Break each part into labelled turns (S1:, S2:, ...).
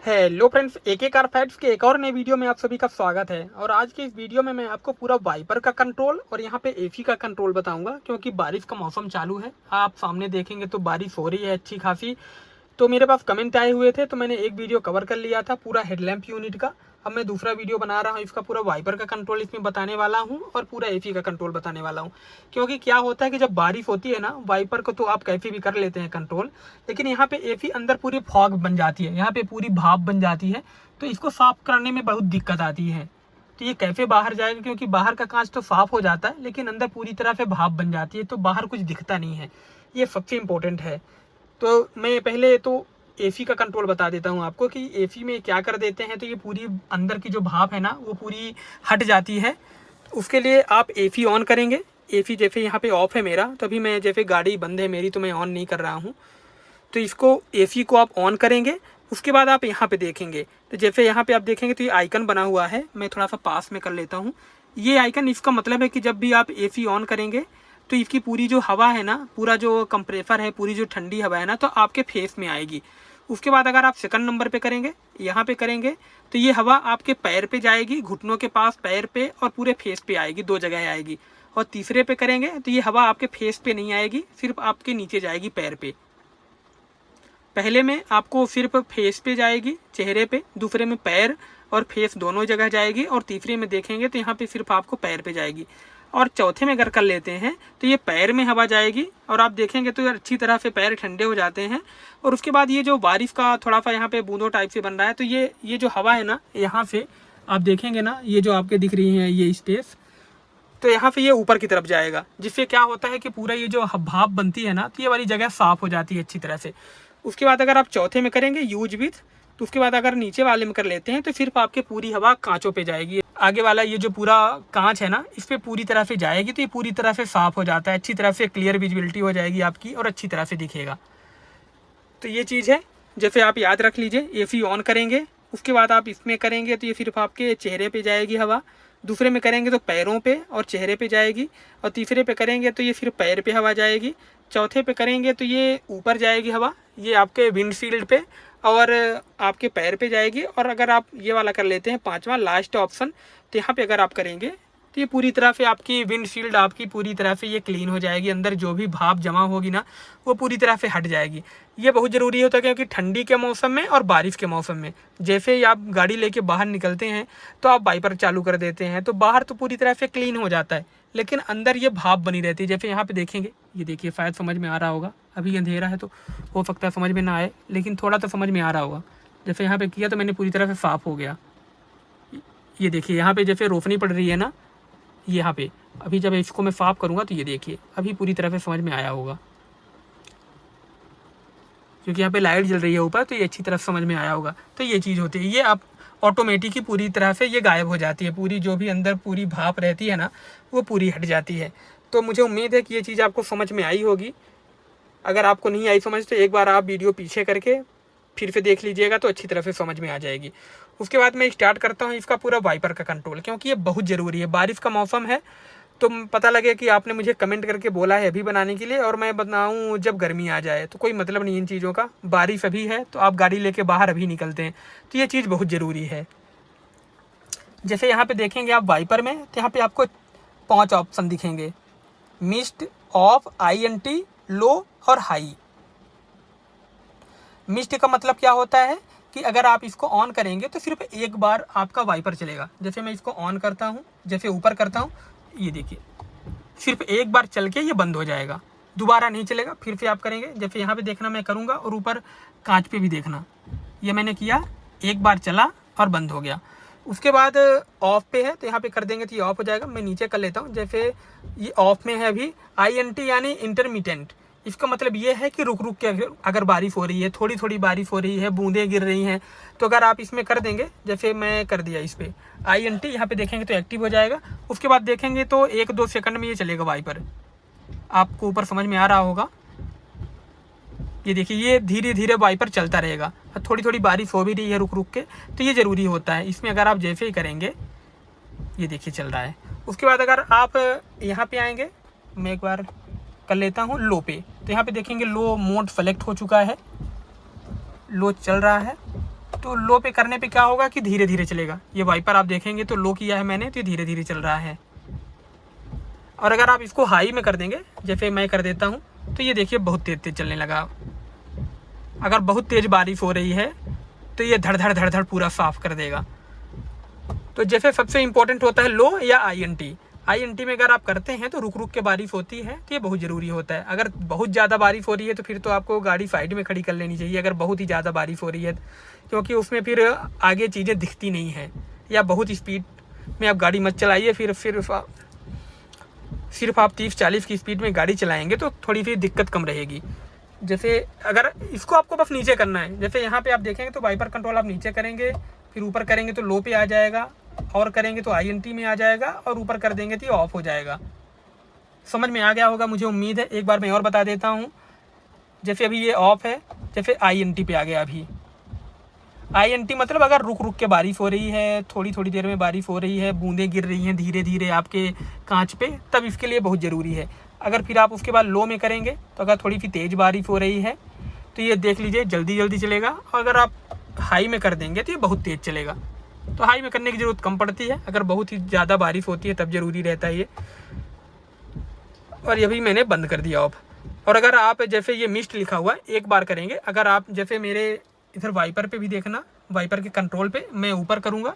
S1: Hello friends, एके car facts के एक और नए वीडियो में आप सभी का स्वागत है। और आज के इस वीडियो में मैं आपको पूरा वाइपर का कंट्रोल और यहाँ पे एसी का कंट्रोल बताऊंगा, क्योंकि बारिश का मौसम चालू है। आप सामने देखेंगे तो बारिश हो रही है अच्छी खासी। तो मेरे पास कमेंट आए हुए थे तो मैंने एक वीडियो कवर कर लिया था पूरा हेडलैम्प यूनिट का। अब मैं दूसरा वीडियो बना रहा हूँ, इसका पूरा वाइपर का कंट्रोल इसमें बताने वाला हूँ और पूरा एसी का कंट्रोल बताने वाला हूँ। क्योंकि क्या होता है कि जब बारिश होती है ना, वाइपर को तो आप कैसे भी कर लेते हैं कंट्रोल, लेकिन यहाँ पे एसी अंदर पूरी फॉग बन जाती है, यहाँ पे पूरी भाप बन जाती है। तो इसको साफ करने में बहुत दिक्कत आती है। तो ये कैसे बाहर जाएगा, क्योंकि बाहर का कांच तो साफ हो जाता है लेकिन अंदर पूरी तरह से भाप बन जाती है, तो बाहर कुछ दिखता नहीं है। ये सबसे इम्पोर्टेंट है। तो मैं पहले तो एसी का कंट्रोल बता देता हूँ आपको कि एसी में क्या कर देते हैं। तो ये पूरी अंदर की जो भाप है ना, वो पूरी हट जाती है। उसके लिए आप एसी ऑन करेंगे। एसी जैसे यहाँ पे ऑफ है मेरा, तो अभी मैं जैसे गाड़ी बंद है मेरी तो मैं ऑन नहीं कर रहा हूँ। तो इसको एसी को आप ऑन करेंगे। उसके बाद आप यहाँ पे देखेंगे, तो जैसे यहाँ पे आप देखेंगे तो ये आइकन बना हुआ है। मैं थोड़ा सा पास में कर लेता हूँ। ये आइकन, इसका मतलब है कि जब भी आप एसी ऑन करेंगे तो इसकी पूरी जो हवा है ना, पूरा जो कंप्रेसर है, पूरी जो ठंडी हवा है ना, तो आपके फेस में आएगी। उसके बाद अगर आप सेकंड नंबर पे करेंगे, यहाँ पे करेंगे, तो ये हवा आपके पैर पे जाएगी, घुटनों के पास पैर पे और पूरे फेस पे आएगी, दो जगह आएगी। और तीसरे पे करेंगे तो ये हवा आपके फेस पे नहीं आएगी, सिर्फ आपके नीचे जाएगी, पैर पे। पहले में आपको सिर्फ फेस पे जाएगी, चेहरे पे, दूसरे में पैर और फेस दोनों जगह जाएगी, और तीसरे में देखेंगे तो यहाँ पे सिर्फ आपको पैर पे जाएगी। और चौथे में अगर कर लेते हैं तो ये पैर में हवा जाएगी, और आप देखेंगे तो अच्छी तरह से पैर ठंडे हो जाते हैं। और उसके बाद ये जो बारिश का थोड़ा सा यहाँ पे बूंदों टाइप से बन रहा है, तो ये जो हवा है ना, यहाँ से आप देखेंगे ना, ये जो आपके दिख रही है ये स्पेस, तो यहाँ पे ये ऊपर की तरफ जाएगा, जिससे क्या होता है कि पूरा ये जो भाप बनती है ना, तो ये वाली जगह साफ हो जाती है अच्छी तरह से। उसके बाद अगर आप चौथे में करेंगे यूज विथ, तो उसके बाद अगर नीचे वाले में कर लेते हैं तो सिर्फ आपके पूरी हवा कांचों पे जाएगी। आगे वाला ये जो पूरा कांच है ना, इस पे पूरी तरह से जाएगी, तो ये पूरी तरह से साफ हो जाता है, अच्छी तरह से क्लियर विजिबिलिटी हो जाएगी आपकी और अच्छी तरह से दिखेगा। तो ये चीज़ है, जैसे आप याद रख लीजिए। एसी ऑन करेंगे, उसके बाद आप इसमें करेंगे तो ये सिर्फ आपके चेहरे पे जाएगी हवा, दूसरे में करेंगे तो पैरों पे और चेहरे पे जाएगी, और तीसरे पे करेंगे तो ये सिर्फ पैर पे हवा जाएगी, चौथे पे करेंगे तो ये ऊपर जाएगी हवा, ये आपके विंडशील्ड पे और आपके पैर पे जाएगी। और अगर आप ये वाला कर लेते हैं पांचवा लास्ट ऑप्शन, तो यहाँ पे अगर आप करेंगे तो ये पूरी तरह से आपकी विंडशील्ड आपकी पूरी तरह से ये क्लीन हो जाएगी, अंदर जो भी भाप जमा होगी ना, वो पूरी तरह से हट जाएगी। ये बहुत ज़रूरी होता है, क्योंकि ठंडी के मौसम में और बारिश के मौसम में जैसे ही आप गाड़ी लेके बाहर निकलते हैं तो आप वाइपर चालू कर देते हैं, तो बाहर तो पूरी तरह से क्लीन हो जाता है, लेकिन अंदर ये भाप बनी रहती है। जैसे यहाँ पे देखेंगे, ये देखिए, शायद समझ में आ रहा होगा, अभी अंधेरा है तो हो सकता है समझ में ना आए, लेकिन थोड़ा तो समझ में आ रहा होगा। जैसे यहाँ पे किया तो मैंने पूरी तरह से साफ हो गया। ये देखिए, यहाँ पे जैसे रोशनी पड़ रही है ना, यहाँ पे अभी जब इसको मैं साफ करूँगा तो ये देखिए अभी पूरी तरह से समझ में आया होगा, क्योंकि यहाँ पे लाइट जल रही है ऊपर, तो ये अच्छी तरह समझ में आया होगा। तो ये चीज़ होती है, ये आप ऑटोमेटिक ही पूरी तरह से ये गायब हो जाती है, पूरी जो भी अंदर पूरी भाप रहती है ना, वो पूरी हट जाती है। तो मुझे उम्मीद है कि ये चीज़ आपको समझ में आई होगी। अगर आपको नहीं आई समझ तो एक बार आप वीडियो पीछे करके फिर से देख लीजिएगा, तो अच्छी तरह से समझ में आ जाएगी। उसके बाद मैं स्टार्ट करता हूँ इसका पूरा वाइपर का कंट्रोल, क्योंकि ये बहुत ज़रूरी है। बारिश का मौसम है, तो पता लगे कि आपने मुझे कमेंट करके बोला है अभी बनाने के लिए, और मैं बनाऊँ जब गर्मी आ जाए, तो कोई मतलब नहीं इन चीज़ों का। बारिश अभी है तो आप गाड़ी लेके बाहर अभी निकलते हैं, तो ये चीज़ बहुत ज़रूरी है। जैसे यहाँ पे देखेंगे आप वाइपर में, तो यहाँ पे आपको 5 ऑप्शन दिखेंगे, मिस्ट, ऑफ, INT, लो और हाई। मिस्ट का मतलब क्या होता है कि अगर आप इसको ऑन करेंगे तो सिर्फ एक बार आपका वाइपर चलेगा। जैसे मैं इसको ऑन करता हूँ, जैसे ऊपर करता हूँ, ये देखिए सिर्फ एक बार चल के ये बंद हो जाएगा, दोबारा नहीं चलेगा। फिर से आप करेंगे, जैसे यहाँ पे देखना मैं करूँगा, और ऊपर कांच पे भी देखना, ये मैंने किया, एक बार चला और बंद हो गया। उसके बाद ऑफ पे है तो यहाँ पे कर देंगे तो ये ऑफ हो जाएगा। मैं नीचे कर लेता हूँ, जैसे ये ऑफ में है अभी। INT यानी इंटरमिटेंट, इसका मतलब ये है कि रुक रुक के अगर बारिश हो रही है, थोड़ी थोड़ी बारिश हो रही है, बूंदें गिर रही हैं, तो अगर आप इसमें कर देंगे, जैसे मैं कर दिया इस पर INT, यहाँ पे देखेंगे तो एक्टिव हो जाएगा। उसके बाद देखेंगे तो 1-2 सेकंड में ये चलेगा वाइपर, आपको ऊपर समझ में आ रहा होगा। ये देखिए, ये धीरे धीरे वाइपर चलता रहेगा, थोड़ी थोड़ी बारिश हो भी रही है रुक रुक के, तो ये ज़रूरी होता है इसमें। अगर आप जैसे ही करेंगे, ये देखिए चल रहा है। उसके बाद अगर आप यहाँ पे आएंगे, मैं एक बार कर लेता हूँ लो पे, तो यहाँ पे देखेंगे लो मोड सेलेक्ट हो चुका है, लो चल रहा है। तो लो पे करने पे क्या होगा कि धीरे धीरे चलेगा। ये वाइपर आप देखेंगे तो लो किया है मैंने, तो ये धीरे धीरे चल रहा है। और अगर आप इसको हाई में कर देंगे, जैसे मैं कर देता हूँ, तो ये देखिए बहुत तेज तेज चलने लगा। अगर बहुत तेज बारिश हो रही है तो ये धड़ धड़ धड़ धड़ पूरा साफ कर देगा। तो जैसे सबसे इम्पोर्टेंट होता है लो या INT में अगर आप करते हैं तो रुक रुक के बारिश होती है, तो ये बहुत ज़रूरी होता है। अगर बहुत ज़्यादा बारिश हो रही है तो फिर तो आपको गाड़ी साइड में खड़ी कर लेनी चाहिए, अगर बहुत ही ज़्यादा बारिश हो रही है, क्योंकि उसमें फिर आगे चीज़ें दिखती नहीं हैं। या बहुत स्पीड में आप गाड़ी मत चलाइए, फिर सिर्फ आप 30-40 की स्पीड में गाड़ी चलाएंगे तो थोड़ी सी दिक्कत कम रहेगी। जैसे अगर इसको आपको बस नीचे करना है, जैसे यहाँ पे आप देखेंगे तो वाइपर कंट्रोल आप नीचे करेंगे, फिर ऊपर करेंगे तो लो पे आ जाएगा, और करेंगे तो INT में आ जाएगा, और ऊपर कर देंगे तो ये ऑफ हो जाएगा। समझ में आ गया होगा मुझे उम्मीद है। एक बार मैं और बता देता हूँ। जैसे अभी ये ऑफ है, जैसे INT पे आ गया। अभी INT मतलब अगर रुक रुक के बारिश हो रही है, थोड़ी थोड़ी देर में बारिश हो रही है, बूंदें गिर रही हैं धीरे धीरे आपके कांच पे, तब इसके लिए बहुत ज़रूरी है। अगर फिर आप उसके बाद लो में करेंगे तो अगर थोड़ी सी तेज़ बारिश हो रही है तो ये देख लीजिए जल्दी जल्दी चलेगा, और अगर आप हाई में कर देंगे तो ये बहुत तेज़ चलेगा। तो हाई में करने की ज़रूरत कम पड़ती है, अगर बहुत ही ज़्यादा बारिश होती है तब ज़रूरी रहता है ये। और ये भी मैंने बंद कर दिया ऑफ। और अगर आप जैसे ये मिस्ट लिखा हुआ है, एक बार करेंगे, अगर आप जैसे मेरे इधर वाइपर पे भी देखना, वाइपर के कंट्रोल पे मैं ऊपर करूँगा,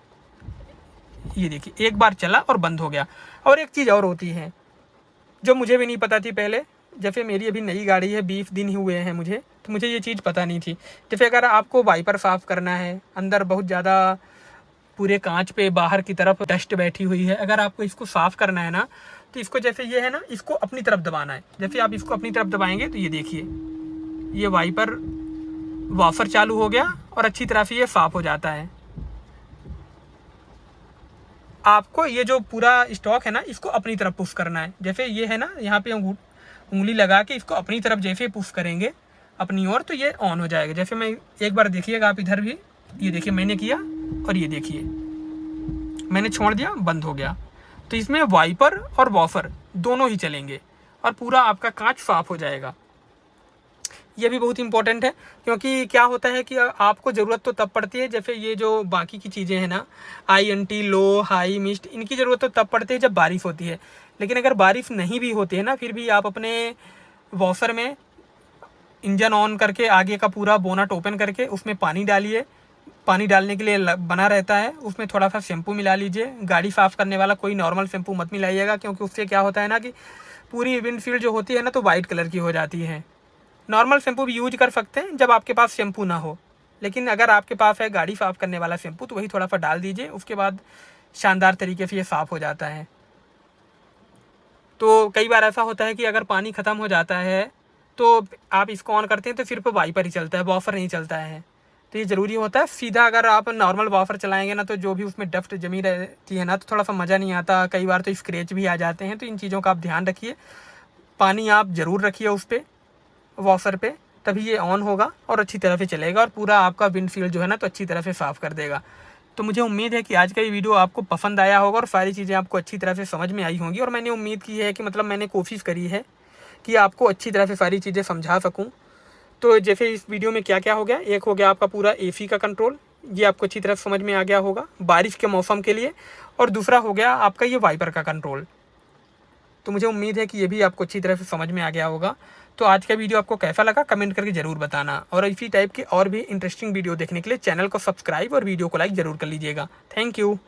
S1: ये देखिए एक बार चला और बंद हो गया। और एक चीज़ और होती है जो मुझे भी नहीं पता थी पहले, जैसे मेरी अभी नई गाड़ी है, 20 दिन ही हुए हैं मुझे, तो मुझे ये चीज़ पता नहीं थी। जैसे अगर आपको वाइपर साफ़ करना है, अंदर बहुत ज़्यादा पूरे कांच पे बाहर की तरफ डस्ट बैठी हुई है, अगर आपको इसको साफ़ करना है ना, तो इसको जैसे ये है ना, इसको अपनी तरफ दबाना है। जैसे आप इसको अपनी तरफ दबाएंगे तो ये देखिए ये वाइपर वॉशर चालू हो गया और अच्छी तरह से ये साफ़ हो जाता है। आपको ये जो पूरा स्टॉक है ना, इसको अपनी तरफ पुश करना है। जैसे ये है ना, यहाँ पे उंगली लगा के इसको अपनी तरफ जैसे पुश करेंगे अपनी ओर, तो ये ऑन हो जाएगा। जैसे मैं एक बार देखिएगा आप इधर भी, ये देखिए मैंने किया और ये देखिए मैंने छोड़ दिया, बंद हो गया। तो इसमें वाइपर और वॉशर दोनों ही चलेंगे और पूरा आपका कांच साफ हो जाएगा। ये भी बहुत इंपॉर्टेंट है, क्योंकि क्या होता है कि आपको ज़रूरत तो तब पड़ती है, जैसे ये जो बाकी की चीज़ें हैं ना, INT, लो, हाई, मिस्ट, इनकी ज़रूरत तो तब पड़ती है जब बारिश होती है। लेकिन अगर बारिश नहीं भी होती है ना, फिर भी आप अपने वॉशर में इंजन ऑन करके आगे का पूरा बोनट ओपन करके उसमें पानी डालिए। पानी डालने के लिए बना रहता है, उसमें थोड़ा सा शैम्पू मिला लीजिए। गाड़ी साफ़ करने वाला कोई नॉर्मल शैम्पू मत मिलाइएगा, क्योंकि उससे क्या होता है ना कि पूरी विंडशील्ड जो होती है ना, तो वाइट कलर की हो जाती है। नॉर्मल शैम्पू भी यूज कर सकते हैं जब आपके पास शैम्पू ना हो, लेकिन अगर आपके पास है गाड़ी साफ़ करने वाला शैम्पू तो वही थोड़ा सा डाल दीजिए, उसके बाद शानदार तरीके से ये साफ़ हो जाता है। तो कई बार ऐसा होता है कि अगर पानी ख़त्म हो जाता है तो आप इसको ऑन करते हैं तो सिर्फ वाइपर ही चलता है, वॉशर नहीं चलता है। तो ये ज़रूरी होता है। सीधा अगर आप नॉर्मल वॉशर चलाएंगे ना, तो जो भी उसमें डस्ट जमी रहती है ना, तो थोड़ा सा मज़ा नहीं आता, कई बार तो स्क्रैच भी आ जाते हैं। तो इन चीज़ों का आप ध्यान रखिए। पानी आप ज़रूर रखिए उस पर, वॉशर पे, तभी ये ऑन होगा और अच्छी तरह से चलेगा और पूरा आपका विंडशील्ड जो है ना, तो अच्छी तरह से साफ़ कर देगा। तो मुझे उम्मीद है कि आज का ये वीडियो आपको पसंद आया होगा और सारी चीज़ें आपको अच्छी तरह से समझ में आई होंगी। और मैंने उम्मीद की है कि मतलब मैंने कोशिश करी है कि आपको अच्छी तरह से सारी चीज़ें समझा सकूँ। तो जैसे इस वीडियो में क्या क्या हो गया, एक हो गया आपका पूरा AC का कंट्रोल, ये आपको अच्छी तरह समझ में आ गया होगा बारिश के मौसम के लिए, और दूसरा हो गया आपका ये वाइपर का कंट्रोल। तो मुझे उम्मीद है कि ये भी आपको अच्छी तरह से समझ में आ गया होगा। तो आज का वीडियो आपको कैसा लगा कमेंट करके ज़रूर बताना, और इसी टाइप के और भी इंटरेस्टिंग वीडियो देखने के लिए चैनल को सब्सक्राइब और वीडियो को लाइक ज़रूर कर लीजिएगा। Thank you.